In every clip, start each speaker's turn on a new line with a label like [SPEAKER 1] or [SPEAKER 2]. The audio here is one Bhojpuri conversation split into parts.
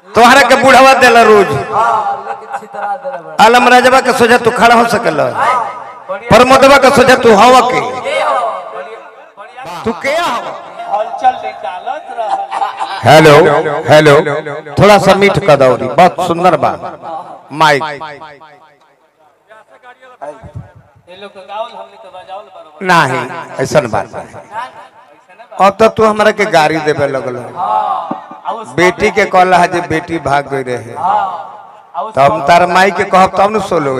[SPEAKER 1] तोहरा के बुढ़ावा देला रोज आलम राजवा के सोचा तू खड़ा हो सकल प्रमोदवा के सोचा तू हवा के तू क्या हेलो हेलो थोड़ा सा मीठ का दौरी बहुत सुंदर बा माइक नहीं ऐसा बात अब तो तू हमारा के गाड़ी देवे लगल बेटी के कहला है जे बेटी भाग गई रहे तब तार माई के कहब तब न सोलो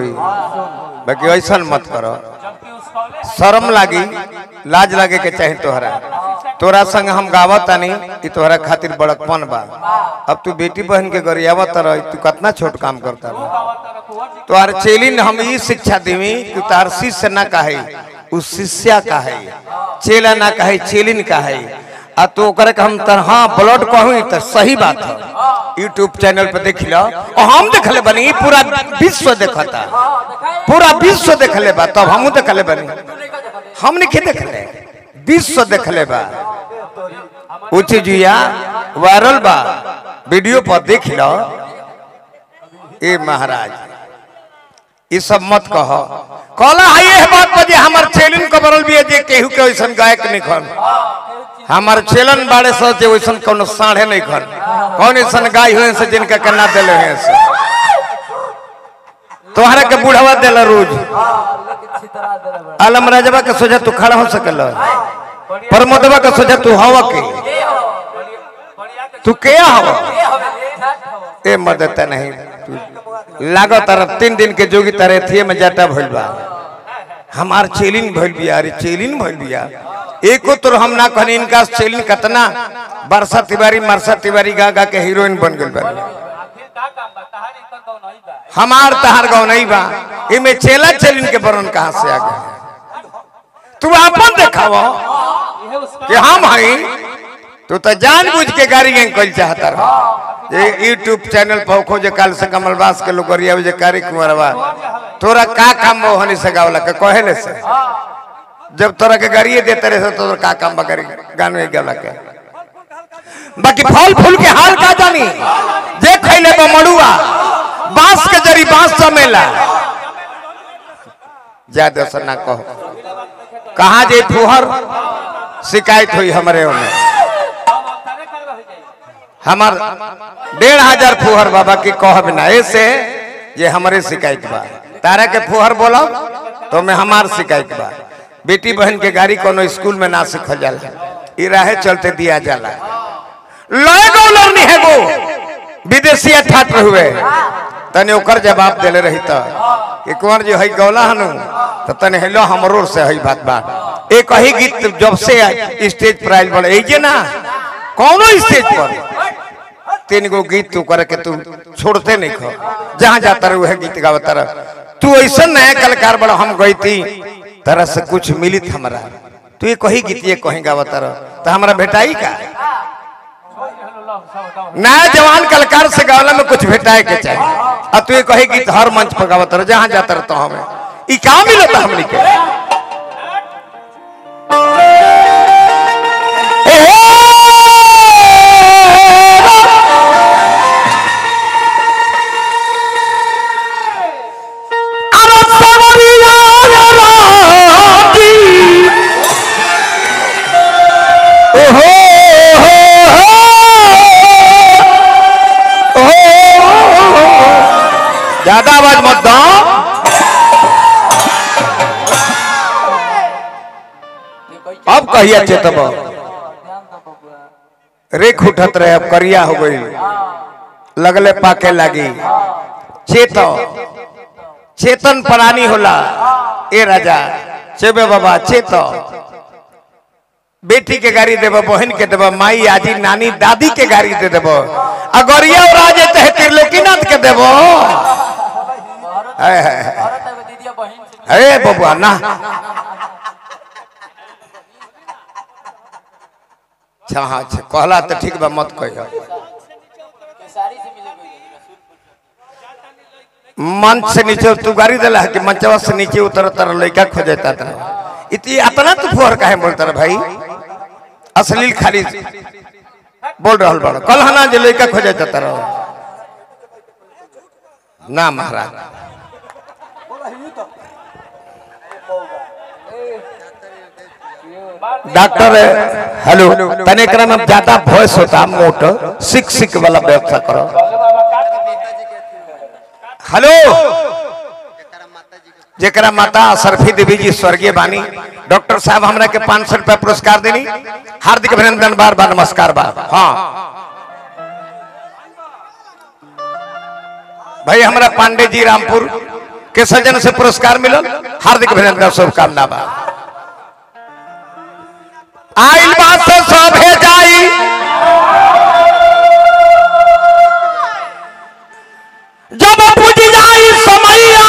[SPEAKER 1] बाकी ऐसा मत करो शर्म लागी लाज लगे के चाहे तोहरा तोरा संग हम गावत नहीं तोहरा खातिर बड़कपन बा अब तू बेटी बहन के गरियावत रह तू कितना छोट काम करता तोहर चेलिन हम ई शिक्षा देवी कि तार शिष्य ना कहे उस शिष्या का है चेला ना कहे चेलिन का है आ तो हम हाँ ब्लड कहूँ तो सही बात है यूट्यूब चैनल पे देख लो और हम देखले बनी पूरा विश्व देखता पूरा विश्व देखले बा तब हम देखले बनी हमने के देखले विश्व देखले बा उच्च जुया वायरल बा वीडियो पर देख लो ए महाराज ये सब मत कहो कहला है ये बात पर जे हमर चेलिन को बरल भी जे केहू के वैसन गायक नहीं खन हमार चेलन बाड़े से जे वैसन कोनो साढ़े नहीं खन कौन ऐसन गाय हुए से जिनका कन्ना देले हैं से तोहरा के बुढ़ावा देला रोज आलम राजवा के सोचा तू खड़ा हो सकल प्रमोदवा के सोचा तू हवा के तू क्या हवा ए मदद नहीं लागो तारा 3 दिन के जोगी तारे थिए में जाटा भइल बा हमार चेलिन भइल बिया अरे चेलिन भइल बिया एको तो हम ना कहनी इनका चेलिन कितना बरसा तिवारी मरसा तिवारी गा गा के हीरोइन बन गइल बा हमार तहार गाँव नहीं बा इमे चेला चेलिन के बरन कहां से आ गए तू अपन देखावो कि हम हई तू तो जानबूझ के गाड़ी गैंग कल चाहता रहा ये यूट्यूब चैनल पर खोजे काल से कमलबास के लोग गरिया जे कारी कुंवरवा तोरा का काम मोहनी से गावला के कहले से जब तोरा के गाड़िए देते रहे तो का काम बकरी गान में गावला के बाकी फल फूल के हाल का जानी जे खइले बा मड़ुआ बांस के जरी बांस जमेला ज्यादा से ना कहो कहां जे फुहर शिकायत हुई हमारे में हमार 1500 फुहर बाबा की कहब ना ऐसे ये हमारे शिकायत बा तारा के फुहर बोला तो मैं हमार शिकायत बा बेटी बहन के गाड़ी कोनो स्कूल में ना सिखल जाला ई राहे चलते दिया जाला लगो लर्नी है वो विदेशी ठाट हुए तने ओकर जवाब देले रही त कि कुंवर जी हई गौला हनु त तने हेलो हमरो से हई बात बा एक ही गीत जब से स्टेज पर आइल बड़े जे ना कोनो स्टेज पर 3 गो गीत तू करे के तू छोड़ते नहीं खो जहां जाता रहे वह गीत गावता रह तू ऐसा नया कलाकार बड़ा हम गईती तरह से कुछ मिलित हमरा तू ये कही गीत ये कहीं गावता रह तो हमरा भेटाई का नया जवान कलाकार से गावला में कुछ भेटाए के चाहिए और तू ये कही गीत हर मंच पर गावता रह जहां जाता रह तो हमें ई का मिलता हमनी के ज्यादा आवाज मत दो अब कहिया चेतब रेख उठत रहे अब करिया हो गई लगले पाके लगी चेतन प्राणी होला ए राजा चेबे बाबा बेटी के गाड़ी देव बहन के देव माई आजी नानी दादी के गाड़ी दे देव अगरिया और राजे तहे त्रिलोकीनाथ के देव अरे बबुआ ना हाँ कहला तो ठीक बा मत कहियो मंच से नीचे तू गाड़ी दिला कि मंचवा से नीचे उतर लड़का खोजता था इतना तू फोर काहे बोलता रहा भाई अश्लील खाली बोल रहा बड़ा कल हना जो लड़का खोजता रहो ना महाराज डॉक्टर हेलो तने क्रम में ज्यादा वॉइस होता मोट सिक वाला व्यवस्था करो। हेलो जेकरा माता सरफी देवी जी स्वर्गीय बानी डॉक्टर साहब हमरा के 500 रुपया पुरस्कार देनी हार्दिक अभिनंदन बार बार नमस्कार बार। हाँ भाई हमरा पांडे जी रामपुर के सज्जन से पुरस्कार मिलल हार्दिक अभिनंदन शुभकामना बा। आइल बात से सभे जाई जब पूज जाई समैया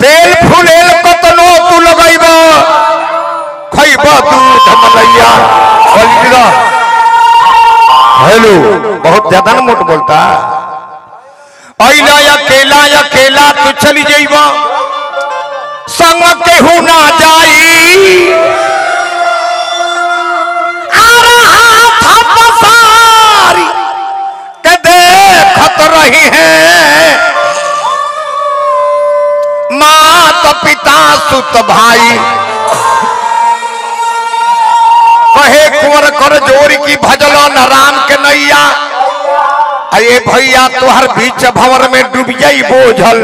[SPEAKER 1] तेल फुलेल कतनो तू लगैब खैब दूध मलैया। हेलो बहुत ज्यादा न मोट बोलता अकेला अकेला तू चली जाइब संग केहू ना जाई के देखत रही है मात पिता सुत भाई कहे कुंवर कर जोर की भजलो न राम के नैया। अरे भैया तुहर बीच भंवर में डूब जाई बोझल